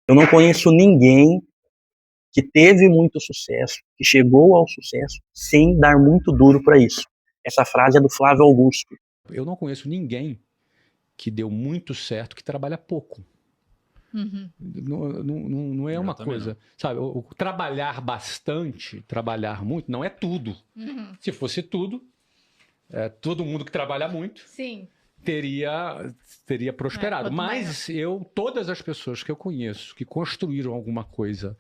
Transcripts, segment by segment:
Eu não conheço ninguém que teve muito sucesso, que chegou ao sucesso sem dar muito duro para isso. Essa frase é do Flávio Augusto. Eu não conheço ninguém que deu muito certo que trabalha pouco. Uhum. Não é uma coisa, não. Sabe? O trabalhar bastante, trabalhar muito, não é tudo. Uhum. Se fosse tudo, todo mundo que trabalha muito, sim, teria prosperado. Mas todas as pessoas que eu conheço que construíram alguma coisa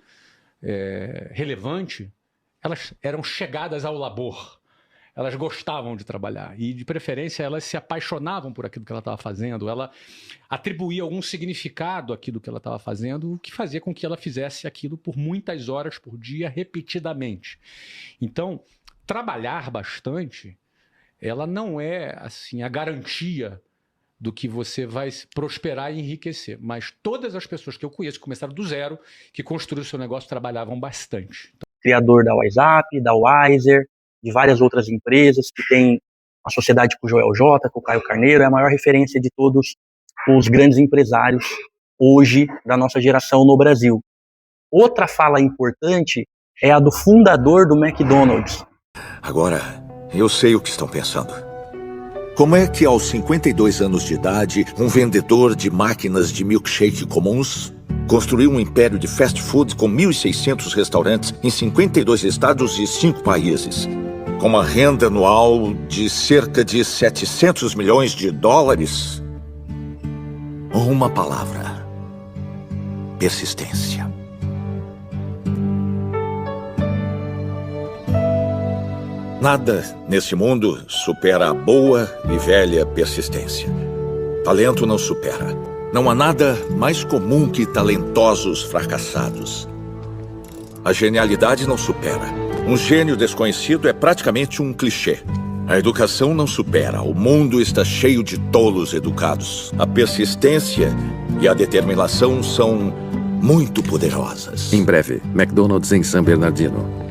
relevante, elas eram chegadas ao labor. Elas gostavam de trabalhar e, de preferência, elas se apaixonavam por aquilo que ela estava fazendo, ela atribuía algum significado àquilo que ela estava fazendo, o que fazia com que ela fizesse aquilo por muitas horas por dia, repetidamente. Então, trabalhar bastante, ela não é assim, a garantia do que você vai prosperar e enriquecer. Mas todas as pessoas que eu conheço que começaram do zero, que construíram o seu negócio, trabalhavam bastante. Criador da WhatsApp, da Wiser, de várias outras empresas, que tem a sociedade com o Joel J, com o Caio Carneiro, é a maior referência de todos os grandes empresários hoje da nossa geração no Brasil. Outra fala importante é a do fundador do McDonald's. Agora, eu sei o que estão pensando. Como é que aos 52 anos de idade, um vendedor de máquinas de milkshake comuns construiu um império de fast food com 1.600 restaurantes em 52 estados e 5 países, com uma renda anual de cerca de 700 milhões de dólares? Uma palavra: persistência. Nada nesse mundo supera a boa e velha persistência. Talento não supera. Não há nada mais comum que talentosos fracassados. A genialidade não supera. Um gênio desconhecido é praticamente um clichê. A educação não supera. O mundo está cheio de tolos educados. A persistência e a determinação são muito poderosas. Em breve, McDonald's em San Bernardino.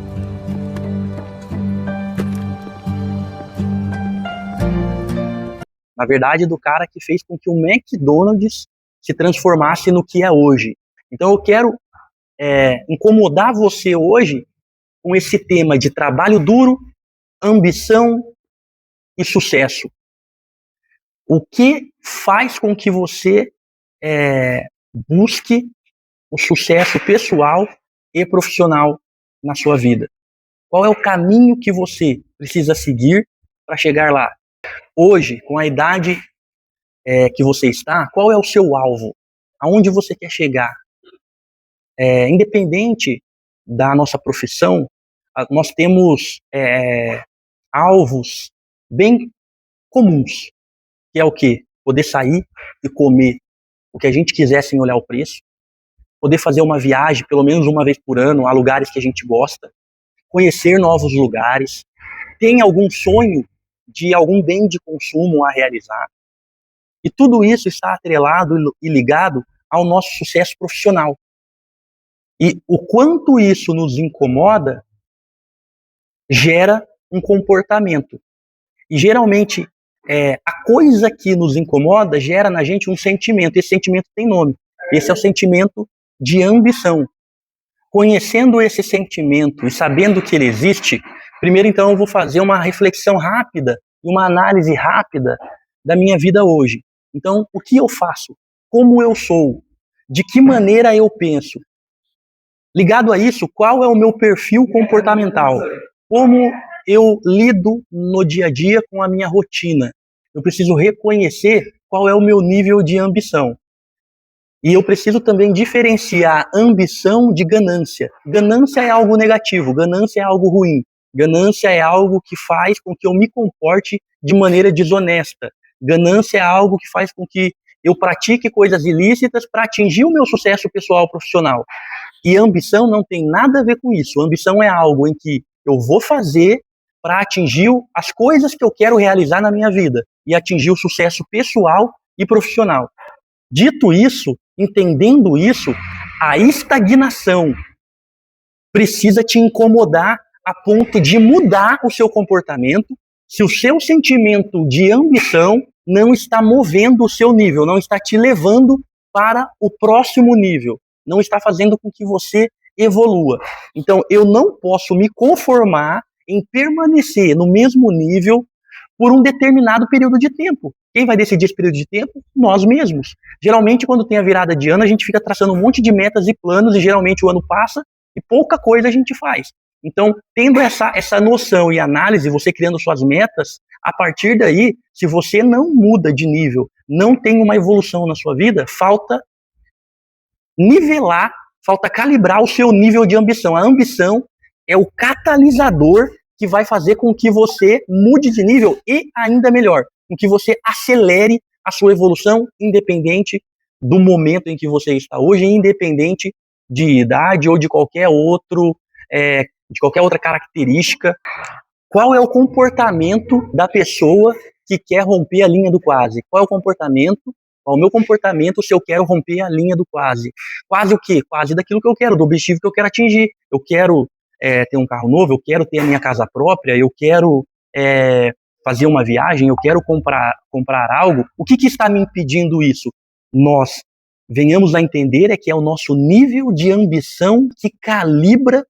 Na verdade, do cara que fez com que o McDonald's se transformasse no que é hoje. Então eu quero incomodar você hoje com esse tema de trabalho duro, ambição e sucesso. O que faz com que você busque o sucesso pessoal e profissional na sua vida? Qual é o caminho que você precisa seguir para chegar lá? Hoje, com a idade que você está, qual é o seu alvo? Aonde você quer chegar? Independente da nossa profissão, nós temos alvos bem comuns, que é o quê? Poder sair e comer o que a gente quiser sem olhar o preço, poder fazer uma viagem pelo menos uma vez por ano a lugares que a gente gosta, conhecer novos lugares, tem algum sonho de algum bem de consumo a realizar. E tudo isso está atrelado e ligado ao nosso sucesso profissional. E o quanto isso nos incomoda gera um comportamento. E geralmente a coisa que nos incomoda gera na gente um sentimento. Esse sentimento tem nome. Esse é o sentimento de ambição. Conhecendo esse sentimento e sabendo que ele existe, primeiro então eu vou fazer uma reflexão rápida, uma análise rápida da minha vida hoje. Então, o que eu faço? Como eu sou? De que maneira eu penso? Ligado a isso, qual é o meu perfil comportamental? Como eu lido no dia a dia com a minha rotina? Eu preciso reconhecer qual é o meu nível de ambição. E eu preciso também diferenciar ambição de ganância. Ganância é algo negativo, ganância é algo ruim. Ganância é algo que faz com que eu me comporte de maneira desonesta. Ganância é algo que faz com que eu pratique coisas ilícitas para atingir o meu sucesso pessoal profissional. E ambição não tem nada a ver com isso. Ambição é algo em que eu vou fazer para atingir as coisas que eu quero realizar na minha vida e atingir o sucesso pessoal e profissional. Dito isso, entendendo isso, a estagnação precisa te incomodar a ponto de mudar o seu comportamento se o seu sentimento de ambição não está movendo o seu nível, não está te levando para o próximo nível. não está fazendo com que você evolua. Então, eu não posso me conformar em permanecer no mesmo nível por um determinado período de tempo. Quem vai decidir esse período de tempo? Nós mesmos. Geralmente, quando tem a virada de ano, a gente fica traçando um monte de metas e planos, e geralmente o ano passa e pouca coisa a gente faz. Então, tendo essa noção e análise, você criando suas metas, a partir daí, se você não muda de nível, não tem uma evolução na sua vida, falta nivelar, falta calibrar o seu nível de ambição. A ambição é o catalisador que vai fazer com que você mude de nível e, ainda melhor, com que você acelere a sua evolução, independente do momento em que você está hoje, independente de idade ou de qualquer outra característica. Qual é o comportamento da pessoa que quer romper a linha do quase? Qual é o comportamento? Qual é o meu comportamento se eu quero romper a linha do quase? Quase o quê? Quase daquilo que eu quero, do objetivo que eu quero atingir. Eu quero ter um carro novo, eu quero ter a minha casa própria, eu quero fazer uma viagem, eu quero comprar algo. O que está me impedindo isso? Nós venhamos a entender que é o nosso nível de ambição que calibra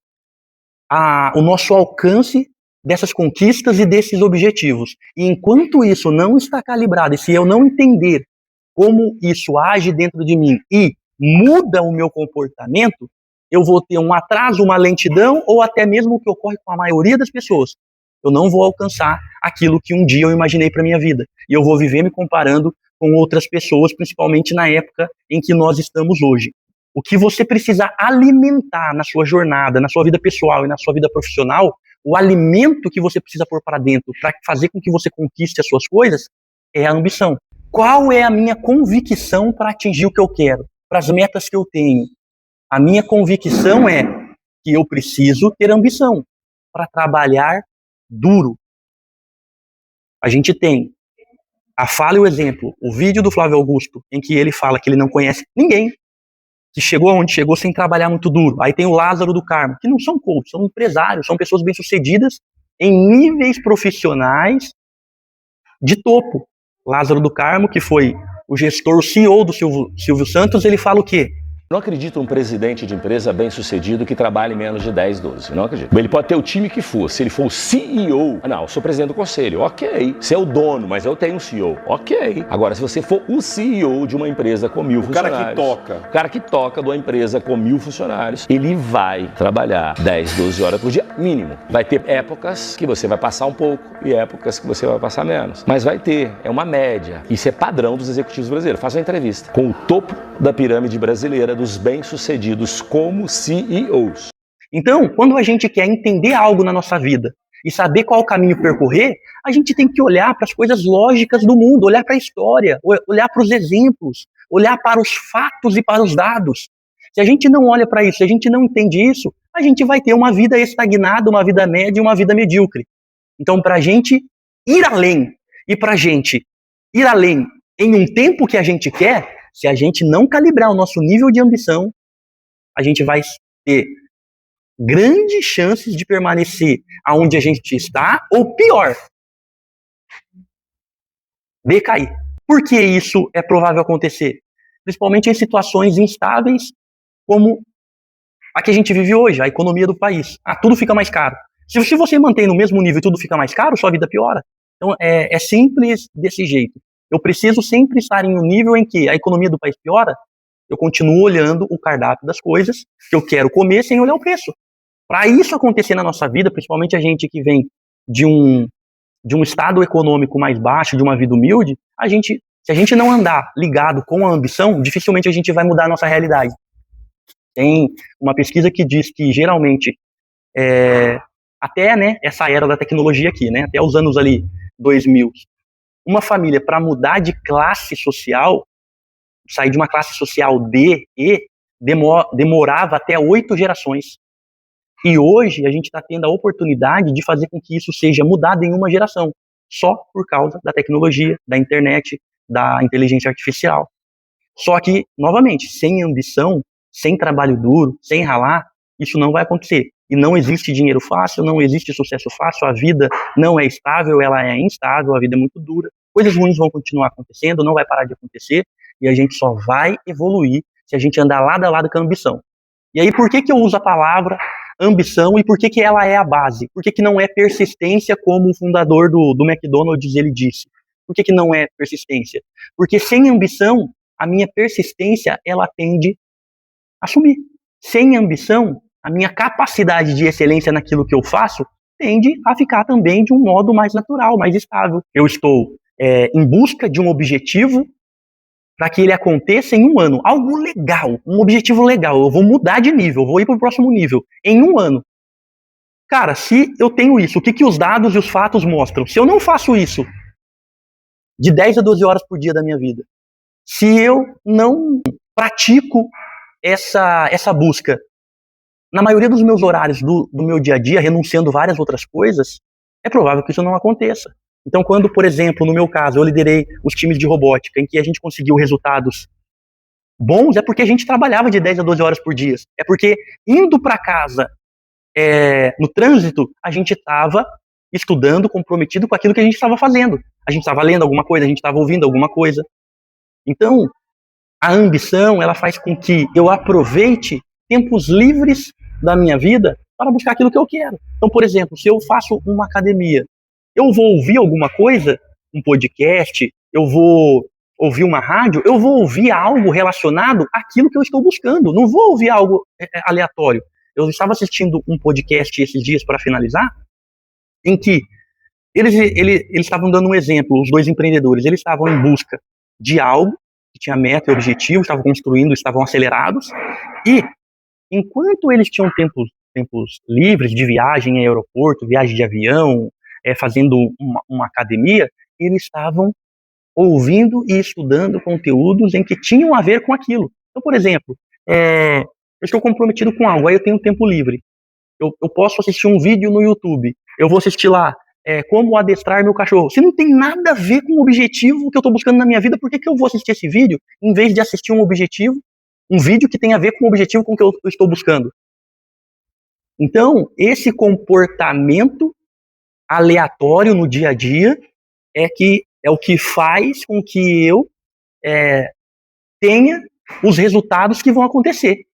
o nosso alcance dessas conquistas e desses objetivos. E enquanto isso não está calibrado, e se eu não entender como isso age dentro de mim e muda o meu comportamento, eu vou ter um atraso, uma lentidão, ou até mesmo o que ocorre com a maioria das pessoas. Eu não vou alcançar aquilo que um dia eu imaginei para minha vida. E eu vou viver me comparando com outras pessoas, principalmente na época em que nós estamos hoje. O que você precisa alimentar na sua jornada, na sua vida pessoal e na sua vida profissional, o alimento que você precisa pôr para dentro para fazer com que você conquiste as suas coisas, é a ambição. Qual é a minha convicção para atingir o que eu quero, para as metas que eu tenho? A minha convicção é que eu preciso ter ambição para trabalhar duro. A gente tem a fala e o exemplo, o vídeo do Flávio Augusto, em que ele fala que ele não conhece ninguém que chegou onde chegou sem trabalhar muito duro. Aí tem o Lázaro do Carmo, que não são coaches, são empresários, são pessoas bem-sucedidas em níveis profissionais de topo. Lázaro do Carmo, que foi o gestor, o CEO do Silvio Santos, ele fala o quê? Não acredito um presidente de empresa bem-sucedido que trabalhe menos de 10, 12. Não acredito. Ele pode ter o time que for. Se ele for o CEO, não, eu sou presidente do conselho. Ok. Você é o dono, mas eu tenho um CEO. Ok. Agora, se você for o CEO de uma empresa com 1000 funcionários... O cara que toca de uma empresa com 1000 funcionários, ele vai trabalhar 10, 12 horas por dia, mínimo. Vai ter épocas que você vai passar um pouco e épocas que você vai passar menos. Mas vai ter. É uma média. Isso é padrão dos executivos brasileiros. Faça uma entrevista com o topo da pirâmide brasileira dos bem-sucedidos como CEOs. Então, quando a gente quer entender algo na nossa vida e saber qual caminho percorrer, a gente tem que olhar para as coisas lógicas do mundo, olhar para a história, olhar para os exemplos, olhar para os fatos e para os dados. Se a gente não olha para isso, se a gente não entende isso, a gente vai ter uma vida estagnada, uma vida média e uma vida medíocre. Então, para a gente ir além, e para a gente ir além em um tempo que a gente quer, se a gente não calibrar o nosso nível de ambição, a gente vai ter grandes chances de permanecer aonde a gente está, ou pior, decair. Por que isso é provável acontecer? Principalmente em situações instáveis como a que a gente vive hoje, a economia do país. Tudo fica mais caro. Se você mantém no mesmo nível e tudo fica mais caro, sua vida piora. Então é simples desse jeito. Eu preciso sempre estar em um nível em que a economia do país piora, eu continuo olhando o cardápio das coisas que eu quero comer sem olhar o preço. Para isso acontecer na nossa vida, principalmente a gente que vem de um estado econômico mais baixo, de uma vida humilde, se a gente não andar ligado com a ambição, dificilmente a gente vai mudar a nossa realidade. Tem uma pesquisa que diz que geralmente, até essa era da tecnologia aqui, até os anos ali 2000, uma família, para mudar de classe social, sair de uma classe social D, E, demorava até 8 gerações. E hoje a gente está tendo a oportunidade de fazer com que isso seja mudado em uma geração, só por causa da tecnologia, da internet, da inteligência artificial. Só que, novamente, sem ambição, sem trabalho duro, sem ralar, isso não vai acontecer. E não existe dinheiro fácil, não existe sucesso fácil, a vida não é estável, ela é instável, a vida é muito dura. Coisas ruins vão continuar acontecendo, não vai parar de acontecer, e a gente só vai evoluir se a gente andar lado a lado com a ambição. E aí, por que eu uso a palavra ambição e por que ela é a base? Por que não é persistência, como o fundador do McDonald's ele disse? Por que não é persistência? Porque sem ambição, a minha persistência, ela tende a sumir. Sem ambição, a minha capacidade de excelência naquilo que eu faço tende a ficar também de um modo mais natural, mais estável. Eu estou em busca de um objetivo para que ele aconteça em um ano. Algo legal, um objetivo legal. Eu vou mudar de nível, eu vou ir para o próximo nível em um ano. Cara, se eu tenho isso, o que os dados e os fatos mostram? Se eu não faço isso de 10 a 12 horas por dia da minha vida, se eu não pratico essa busca na maioria dos meus horários do meu dia a dia, renunciando várias outras coisas, é provável que isso não aconteça. Então, quando, por exemplo, no meu caso, eu liderei os times de robótica, em que a gente conseguiu resultados bons, é porque a gente trabalhava de 10 a 12 horas por dia. É porque, indo para casa, no trânsito, a gente estava estudando, comprometido com aquilo que a gente estava fazendo. A gente estava lendo alguma coisa, a gente estava ouvindo alguma coisa. Então, a ambição, ela faz com que eu aproveite tempos livres da minha vida para buscar aquilo que eu quero. Então, por exemplo, se eu faço uma academia, eu vou ouvir alguma coisa, um podcast, eu vou ouvir uma rádio, eu vou ouvir algo relacionado àquilo que eu estou buscando. Não vou ouvir algo aleatório. Eu estava assistindo um podcast esses dias, para finalizar, em que eles estavam dando um exemplo, os dois empreendedores, eles estavam em busca de algo que tinha meta e objetivo, estavam construindo, estavam acelerados, e enquanto eles tinham tempos livres de viagem em aeroporto, viagem de avião, fazendo uma academia, eles estavam ouvindo e estudando conteúdos em que tinham a ver com aquilo. Então, por exemplo, eu estou comprometido com algo, aí eu tenho tempo livre. Eu posso assistir um vídeo no YouTube, eu vou assistir lá como adestrar meu cachorro. Se não tem nada a ver com o objetivo que eu estou buscando na minha vida, por que eu vou assistir esse vídeo em vez de assistir um vídeo que tem a ver com o objetivo com que eu estou buscando? Então, esse comportamento aleatório no dia a dia é o que faz com que eu tenha os resultados que vão acontecer.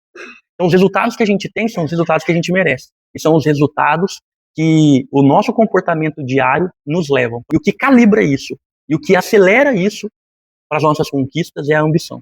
Então, os resultados que a gente tem são os resultados que a gente merece. E são os resultados que o nosso comportamento diário nos levam. E o que calibra isso, e o que acelera isso para as nossas conquistas é a ambição.